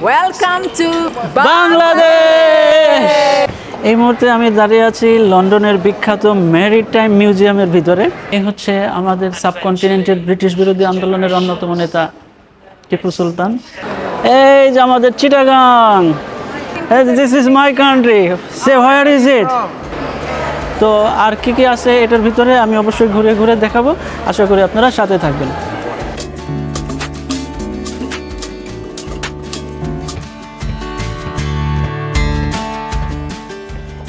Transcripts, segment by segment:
Welcome to Bangladesh. এই মুহূর্তে আমি দাঁড়িয়ে আছি লন্ডনের বিখ্যাত ম্যারিটাইম মিউজিয়ামের ভিতরে। এই হচ্ছে আমাদের সাবকন্টিনেন্টের ব্রিটিশ বিরোধী আন্দোলনের অন্যতম নেতা টিপু সুলতান। এই যে আমাদের Chittagong, this is my country, say where is it. তো আর কি কি আছে এটার ভিতরে আমি অবশ্যই ঘুরে ঘুরে দেখাবো, আশা করি আপনারা সাথে থাকবেন।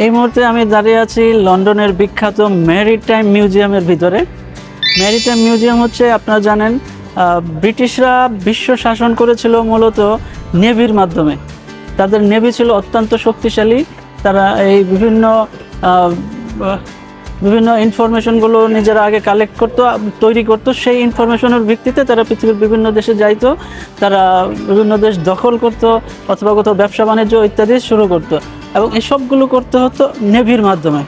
এই মুহূর্তে আমি দাঁড়িয়ে আছি লন্ডনের বিখ্যাত ম্যারিটাইম মিউজিয়ামের ভিতরে। ম্যারিটাইম মিউজিয়াম হচ্ছে, আপনারা জানেন, ব্রিটিশরা বিশ্ব শাসন করেছিল মূলত নেভির মাধ্যমে। তাদের নেভি ছিল অত্যন্ত শক্তিশালী। তারা এই বিভিন্ন ইনফরমেশনগুলো নিজেরা আগে কালেক্ট করতো, তৈরি করতো। সেই ইনফরমেশনের ভিত্তিতে তারা পৃথিবীর বিভিন্ন দেশে যাইতো, তারা বিভিন্ন দেশ দখল করতো অথবা কোথাও ব্যবসা বাণিজ্য ইত্যাদি শুরু করতো, এবং এসবগুলো করতে হতো নেভির মাধ্যমে।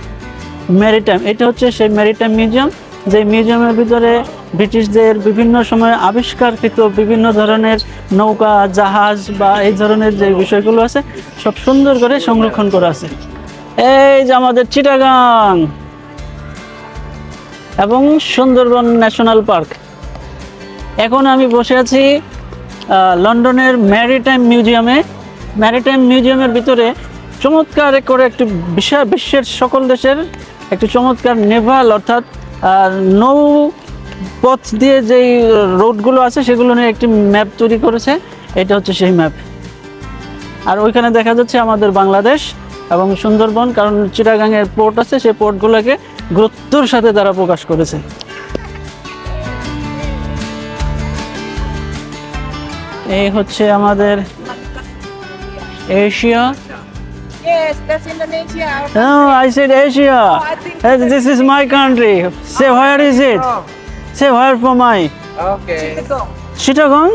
ম্যারিটাইম, এটা হচ্ছে সেই ম্যারিটাইম মিউজিয়াম, যে মিউজিয়ামের ভিতরে ব্রিটিশদের বিভিন্ন সময়ে আবিষ্কারকৃত বিভিন্ন ধরনের নৌকা, জাহাজ বা এই ধরনের যে বিষয়গুলো আছে সব সুন্দর করে সংরক্ষণ করা আছে। এই যে আমাদের চিটাগাং এবং সুন্দরবন ন্যাশনাল পার্ক। এখন আমি বসে আছি লন্ডনের ম্যারিটাইম মিউজিয়ামে। ম্যারিটাইম মিউজিয়ামের ভিতরে চমৎকার করে একটি বিশ্বের সকল দেশের একটি চমৎকার নেভাল, অর্থাৎ নৌ পথ দিয়ে যেই রোডগুলো আছে সেগুলো নিয়ে একটি ম্যাপ তৈরি করেছে। এটা হচ্ছে সেই ম্যাপ। আর ওইখানে দেখা যাচ্ছে আমাদের বাংলাদেশ এবং সুন্দরবন, কারণ চিটাগাংয়ের পোর্ট আছে, সেই পোর্টগুলোকে গুরুত্বের সাথে তারা প্রকাশ করেছে। এই হচ্ছে আমাদের Asia. Yes, that's Indonesia. No, I said Asia. This is my country. Say where is it? Say where for my Okay. Chittagong? Chittagong.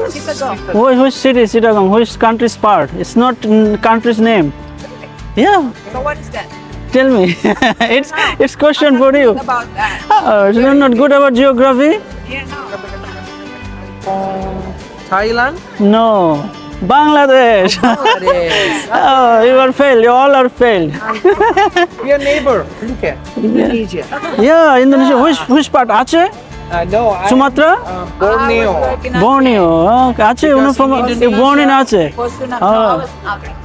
Which city? Chittagong. Which country's part? It's not country's name. Yeah, So what is that? tell me. It's question for you. About that. Oh, you're not good about geography? Here now. Thailand? No. Bangladesh. Bangladesh. Oh, you are failed. You all are failed. We are neighbor. Look at Indonesia. Yeah, Indonesia. Which part? Aceh? No, I Sumatra? Borneo. I was working on Borneo. Okay. Aceh. Because You're from in Indonesia- you're born in Aceh. Fortuna. Oh. No, I was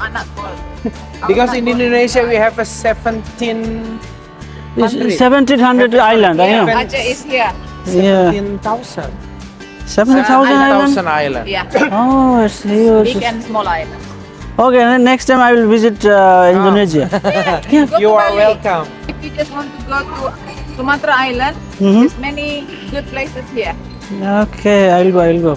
I'm not born. Because in Indonesia we have a 17 It's countries. 1700 island. I know. Aceh is here. Yeah. 17,000. 70,000 island. 7,000 island. Yeah. Oh, it's huge. Big and small island. Okay, then next time I will visit Indonesia. Go You to are Bali. welcome. If you just want to go to Sumatra Island, Mhm. there's many good places here. Okay, I'll go. I'll go.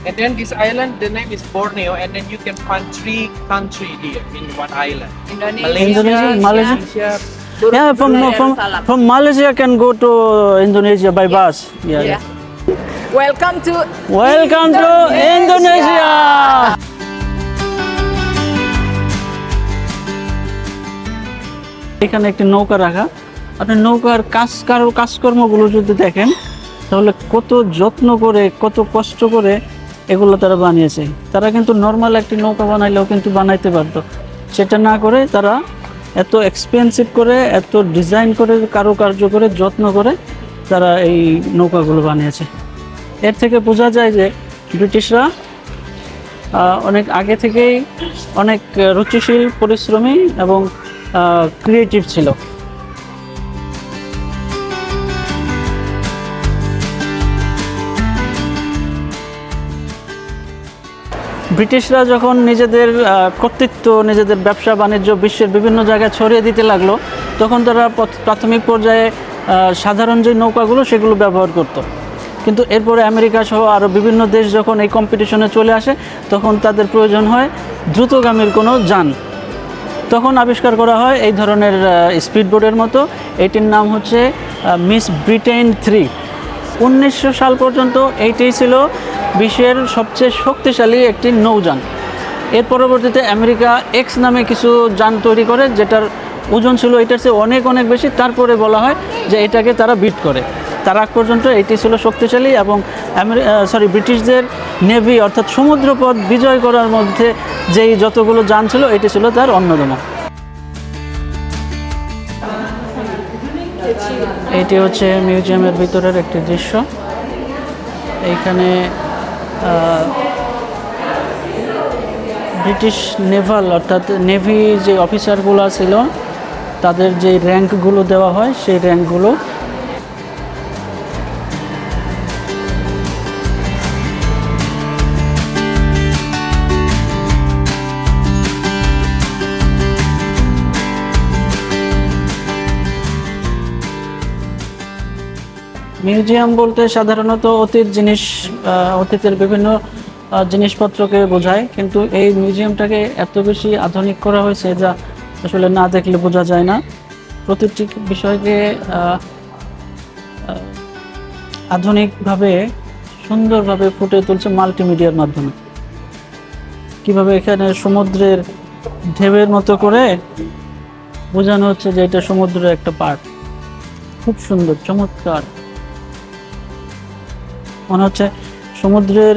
And then this island, the name is Borneo, and then you can find 3 countries here in one island. Indonesia, Indonesia, Malaysia. Yeah, Darussalam. from Malaysia I can go to Indonesia by bus. Yeah. Yeah. Welcome to Welcome to Indonesia. এখানে একটি নৌকা রাখা। আপনি নৌকার কাজকর্মগুলো যদি দেখেন তাহলে কত যত্ন করে, কত কষ্ট করে এগুলো তারা বানিয়েছে। তারা কিন্তু নর্মাল একটি নৌকা বানাইলেও কিন্তু বানাইতে পারতো, সেটা না করে তারা এত এক্সপেন্সিভ করে, এত ডিজাইন করে, কারুকার্য করে, যত্ন করে তারা এই নৌকাগুলো বানিয়েছে। এর থেকে বোঝা যায় যে ব্রিটিশরা অনেক আগে থেকেই অনেক রুচিশীল, পরিশ্রমী এবং ক্রিয়েটিভ ছিল। ব্রিটিশরা যখন নিজেদের কর্তৃত্ব, নিজেদের ব্যবসা বাণিজ্য বিশ্বের বিভিন্ন জায়গায় ছড়িয়ে দিতে লাগলো, তখন তারা প্রাথমিক পর্যায়ে সাধারণ যে নৌকাগুলো সেগুলো ব্যবহার করতো। কিন্তু এরপরে আমেরিকা সহ আরও বিভিন্ন দেশ যখন এই কম্পিটিশনে চলে আসে, তখন তাদের প্রয়োজন হয় দ্রুতগামীর কোনো যান। তখন আবিষ্কার করা হয় এই ধরনের স্পিডবোটের মতো। এটির নাম হচ্ছে মিস ব্রিটেন 3। 1900 সাল পর্যন্ত এইটাই ছিল বিশ্বের সবচেয়ে শক্তিশালী একটি নৌযান। এর পরবর্তীতে আমেরিকা এক্স নামে কিছু যান তৈরি করে, যেটার ওজন ছিল এটার চেয়ে অনেক অনেক বেশি। তারপরে বলা হয় যে এটাকে তারা বিট করে। তার আগ পর্যন্ত এটি ছিল শক্তিশালী এবং ব্রিটিশদের নেভি অর্থাৎ সমুদ্রপথ বিজয় করার মধ্যে যেই যতগুলো যান ছিল এটি ছিল তার অন্যতম। এটি হচ্ছে মিউজিয়ামের ভিতরের একটি দৃশ্য। এইখানে ব্রিটিশ নেভাল অর্থাৎ নেভি যে অফিসারগুলো ছিল তাদের যে র্যাঙ্কগুলো দেওয়া হয় সেই র্যাঙ্কগুলো। মিউজিয়াম বলতে সাধারণত অতীতের বিভিন্ন জিনিসপত্রকে বোঝায়, কিন্তু এই মিউজিয়ামটাকে এত বেশি আধুনিক করা হয়েছে যা আসলে না দেখলে বোঝা যায় না। প্রতিটি বিষয়কে আধুনিকভাবে সুন্দরভাবে ফুটিয়ে তুলছে মাল্টিমিডিয়ার মাধ্যমে। কিভাবে এখানে সমুদ্রের ঢেউয়ের মতো করে বোঝানো হচ্ছে যে এটা সমুদ্রের একটা পার্ট। খুব সুন্দর, চমৎকার। মনে হচ্ছে সমুদ্রের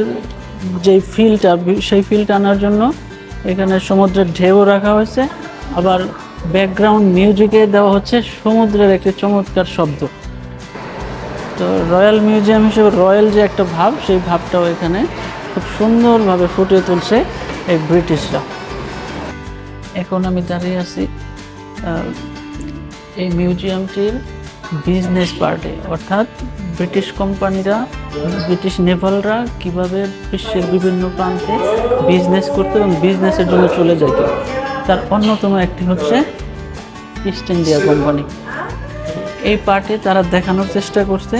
যে ফিলটা, সেই ফিলটা আনার জন্য এখানে সমুদ্রের ঢেউ রাখা হয়েছে, আবার ব্যাকগ্রাউন্ড মিউজিকে দেওয়া হচ্ছে সমুদ্রের একটি চমৎকার শব্দ। তো রয়্যাল মিউজিয়াম হিসেবে রয়্যাল যে একটা ভাব, সেই ভাবটাও এখানে খুব সুন্দরভাবে ফুটিয়ে তুলছে এই ব্রিটিশরা। এখন আমি দাঁড়িয়ে আছি এই মিউজিয়ামটির বিজনেস পার্টে, অর্থাৎ ব্রিটিশ কোম্পানিরা, ব্রিটিশ নেভালরা কীভাবে বিশ্বের বিভিন্ন প্রান্তে বিজনেস করতো এবং বিজনেসের জন্য চলে যেত। তার অন্যতম একটি হচ্ছে ইস্ট ইন্ডিয়া কোম্পানি। এই পার্টে তারা দেখানোর চেষ্টা করছে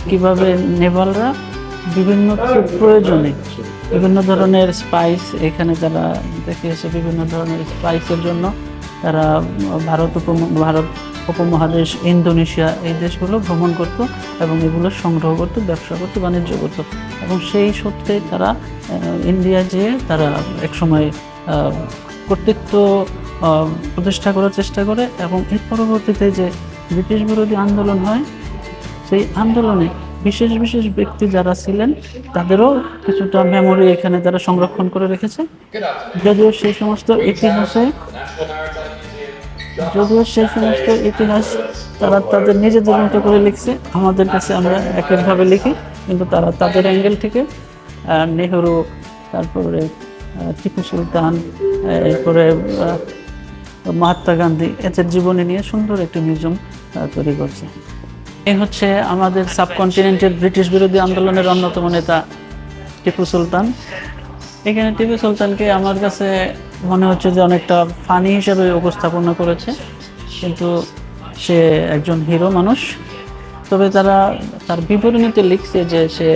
কিভাবে নেভালরা বিভিন্ন প্রয়োজনে বিভিন্ন ধরনের স্পাইস, এখানে তারা দেখিয়েছে বিভিন্ন ধরনের স্পাইসের জন্য তারা ভারত উপমহাদেশ, ইন্দোনেশিয়া, এই দেশগুলো ভ্রমণ করত এবং এগুলো সংগ্রহ করত, ব্যবসা করত, বাণিজ্য করত। এবং সেই সূত্রে তারা ইন্ডিয়া যেয়ে তারা একসময় কর্তৃত্ব প্রতিষ্ঠা করার চেষ্টা করে। এবং এর পরবর্তীতে যে ব্রিটিশ বিরোধী আন্দোলন হয়, সেই আন্দোলনে বিশেষ বিশেষ ব্যক্তি যারা ছিলেন তাদেরও কিছুটা মেমোরি এখানে তারা সংরক্ষণ করে রেখেছে। যদিও সেই সমস্ত ইতিহাস তারা তাদের নিজেদের মতো করে লিখছে। আমাদের কাছে আমরা একইভাবে লিখি, কিন্তু তারা তাদের অ্যাঙ্গেল থেকে নেহেরু, তারপরে টিপু সুলতান, এরপরে মহাত্মা গান্ধী, এদের জীবনী নিয়ে সুন্দর একটি মিউজিয়াম তৈরি করছে। এই হচ্ছে আমাদের সাবকন্টিনেন্টের ব্রিটিশ বিরোধী আন্দোলনের অন্যতম নেতা টিপু সুলতান। এখানে টিপু সুলতানকে আমার কাছে মনে হচ্ছে যে অনেকটা ফানি হিসেবে উপস্থাপন করেছে, কিন্তু সে একজন হিরো মানুষ। তবে তার বিবরণীতে লিখছে যে সে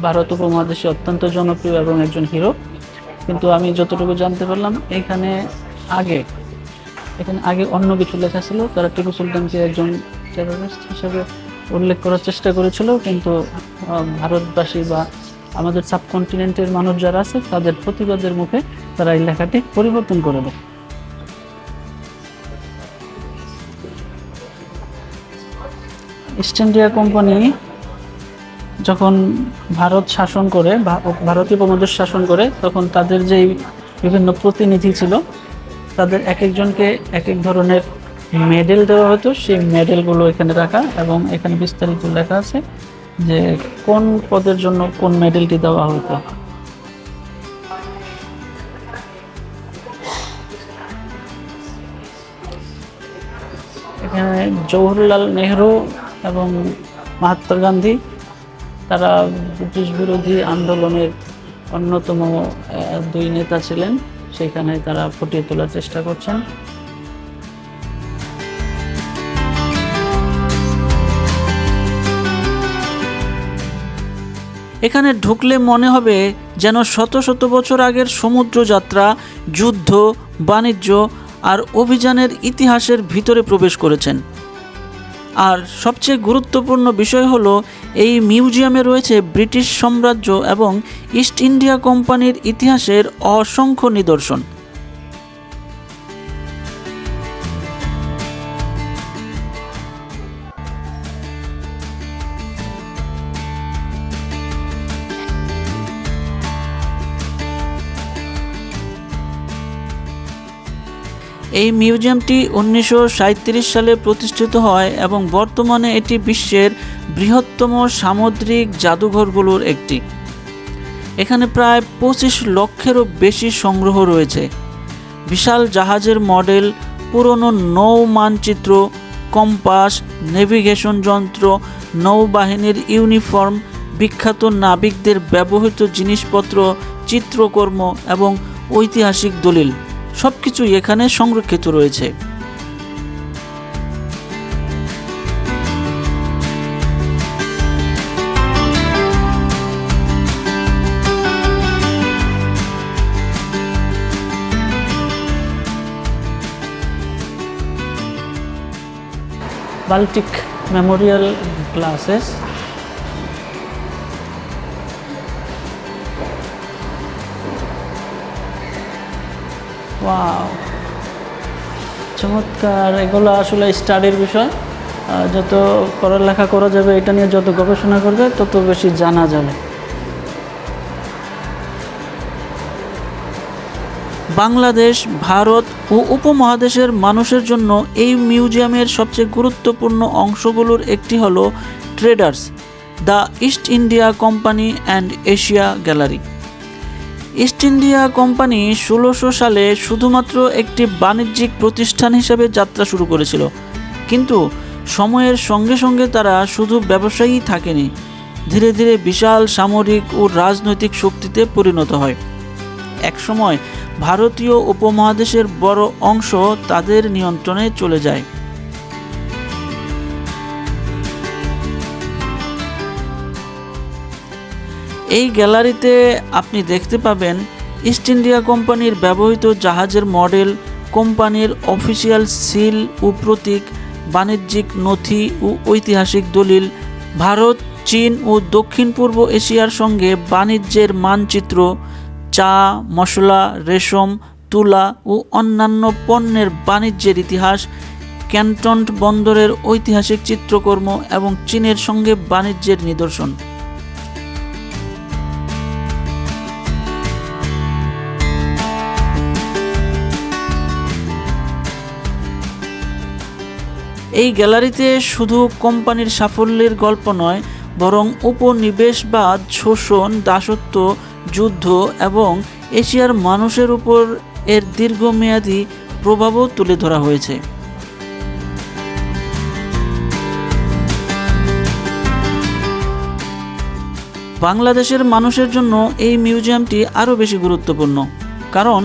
ভারত উপমহাদেশে অত্যন্ত জনপ্রিয় এবং একজন হিরো। কিন্তু আমি যতটুকু জানতে পারলাম এখানে আগে অন্য কিছু লেখা ছিল। তারা টিপু সুলতানকে একজন টেররিস্ট হিসেবে উল্লেখ করার চেষ্টা করেছিল, কিন্তু ভারতবাসী বা আমাদের সাবকন্টিনেন্টের মানুষ যারা আছে তাদের প্রতিবাদের মুখে তারা এই লেখাটি পরিবর্তন করে দেয়। ইস্ট ইন্ডিয়া কোম্পানি যখন ভারতীয় উপমহাদেশ শাসন করে, তখন তাদের যেই বিভিন্ন প্রতিনিধি ছিল তাদের এক একজনকে এক এক ধরনের মেডেল দেওয়া হতো। সেই মেডেলগুলো এখানে রাখা এবং এখানে বিস্তারিত লেখা আছে যে কোন পদের জন্য কোন মেডেলটি দেওয়া হতো। এখানে জওহরলাল নেহরু এবং মহাত্মা গান্ধী, তারা ব্রিটিশ বিরোধী আন্দোলনের অন্যতম দুই নেতা ছিলেন, সেখানে তারা ফুটিয়ে তোলার চেষ্টা করছেন। এখানে ঢুকলে মনে হবে যেন শত শত বছর আগের সমুদ্রযাত্রা, যুদ্ধ, বাণিজ্য আর অভিযানের ইতিহাসের ভিতরে প্রবেশ করেছেন। আর সবচেয়ে গুরুত্বপূর্ণ বিষয় হলো এই মিউজিয়ামে রয়েছে ব্রিটিশ সাম্রাজ্য এবং ইস্ট ইন্ডিয়া কোম্পানির ইতিহাসের অসংখ্য নিদর্শন। এই মিউজিয়ামটি 1937 সালে প্রতিষ্ঠিত হয় এবং বর্তমানে এটি বিশ্বের বৃহত্তম সামুদ্রিক জাদুঘরগুলোর একটি। এখানে প্রায় 25 লক্ষেরও বেশি সংগ্রহ রয়েছে। বিশাল জাহাজের মডেল, পুরনো নৌ মানচিত্র, কম্পাস, নেভিগেশন যন্ত্র, নৌবাহিনীর ইউনিফর্ম, বিখ্যাত নাবিকদের ব্যবহৃত জিনিসপত্র, চিত্রকর্ম এবং ঐতিহাসিক দলিল সবকিছুই এখানে সংরক্ষিত রয়েছে। Baltic Memorial Glasses. ওয়াও, চমৎকার! এগুলো আসলে স্টাডির বিষয়। যত পড়ালেখা করা যাবে, এটা নিয়ে যত গবেষণা করবে তত বেশি জানা যাবে। বাংলাদেশ, ভারত ও উপমহাদেশের মানুষের জন্য এই মিউজিয়ামের সবচেয়ে গুরুত্বপূর্ণ অংশগুলোর একটি হলো traders, the east India company and Asia gallery. East India company 1600 সালে শুধুমাত্র একটি বাণিজ্যিক প্রতিষ্ঠান হিসেবে যাত্রা শুরু করেছিল, কিন্তু সময়ের সঙ্গে সঙ্গে তারা শুধু ব্যবসায়ী থাকেনি, ধীরে ধীরে বিশাল সামরিক ও রাজনৈতিক শক্তিতে পরিণত হয়। একসময় ভারতীয় উপমহাদেশের বড় অংশ তাদের নিয়ন্ত্রণে চলে যায়। এই গ্যালারিতে আপনি দেখতে পাবেন ইস্ট ইন্ডিয়া কোম্পানির ব্যবহৃত জাহাজের মডেল, কোম্পানির অফিসিয়াল সিল ও প্রতীক, বাণিজ্যিক নথি ও ঐতিহাসিক দলিল, ভারত, চীন ও দক্ষিণ পূর্ব এশিয়ার সঙ্গে বাণিজ্যের মানচিত্র, চা, মশলা, রেশম, তুলা ও অন্যান্য পণ্যের বাণিজ্যের ইতিহাস, ক্যান্টন বন্দরের ঐতিহাসিক চিত্রকর্ম এবং চীনের সঙ্গে বাণিজ্যের নিদর্শন। এই গ্যালারিতে শুধু কোম্পানির সাফল্যের গল্প নয়, বরং উপনিবেশবাদ, শোষণ, দাসত্ব, যুদ্ধ এবং এশিয়ার মানুষের উপর এর দীর্ঘমেয়াদী প্রভাবও তুলে ধরা হয়েছে। বাংলাদেশের মানুষের জন্য এই মিউজিয়ামটি আরও বেশি গুরুত্বপূর্ণ, কারণ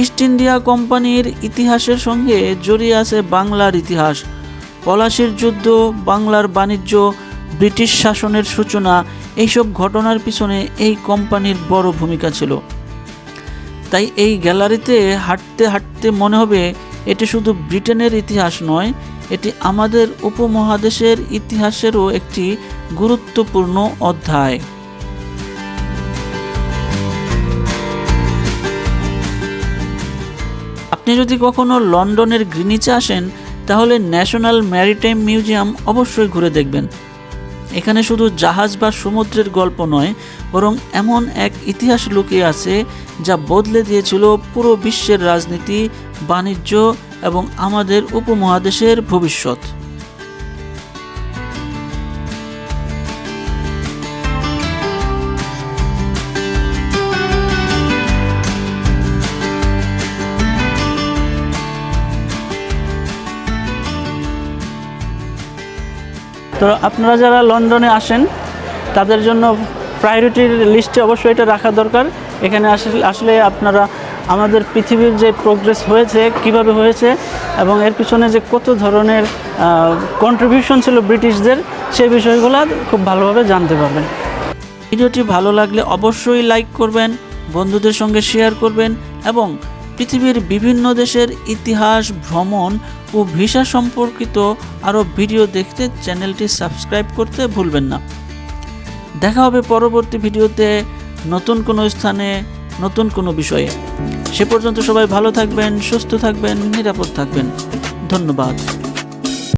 ইস্ট ইন্ডিয়া কোম্পানির ইতিহাসের সঙ্গে জড়িয়ে আছে বাংলার ইতিহাস। পলাশির যুদ্ধ, বাংলার বাণিজ্য, ব্রিটিশ শাসনের সূচনা, এইসব ঘটনার পিছনে এই কোম্পানির বড় ভূমিকা ছিল। তাই এই গ্যালারিতে হাঁটতে হাঁটতে মনে হবে এটি শুধু ব্রিটেনের ইতিহাস নয়, এটি আমাদের উপমহাদেশের ইতিহাসেরও একটি গুরুত্বপূর্ণ অধ্যায়। আপনি যদি কখনো লন্ডনের গ্রিনিচে আসেন, তাহলে ন্যাশনাল ম্যারিটাইম মিউজিয়াম অবশ্যই ঘুরে দেখবেন। এখানে শুধু জাহাজ বা সমুদ্রের গল্প নয়, বরং এমন এক ইতিহাস লুকিয়ে আছে যা বদলে দিয়েছিল পুরো বিশ্বের রাজনীতি, বাণিজ্য এবং আমাদের উপমহাদেশের ভবিষ্যৎ। তো আপনারা যারা লন্ডনে আসেন, তাদের জন্য প্রায়োরিটির লিস্টে অবশ্যই এটা রাখা দরকার। এখানে আসলে আপনারা আমাদের পৃথিবীর যে প্রোগ্রেস হয়েছে, কিভাবে হয়েছে এবং এর পিছনে যে কত ধরনের কন্ট্রিবিউশন ছিল ব্রিটিশদের, সেই বিষয়গুলো খুব ভালোভাবে জানতে পারবেন। ভিডিওটি ভালো লাগলে অবশ্যই লাইক করবেন, বন্ধুদের সঙ্গে শেয়ার করবেন এবং পৃথিবীর বিভিন্ন দেশের ইতিহাস, ভ্রমণ ও ভিসা সম্পর্কিত আরও ভিডিও দেখতে চ্যানেলটি সাবস্ক্রাইব করতে ভুলবেন না। দেখা হবে পরবর্তী ভিডিওতে নতুন কোনো স্থানে, নতুন কোনো বিষয়ে। সে পর্যন্ত সবাই ভালো থাকবেন, সুস্থ থাকবেন, নিরাপদ থাকবেন। ধন্যবাদ।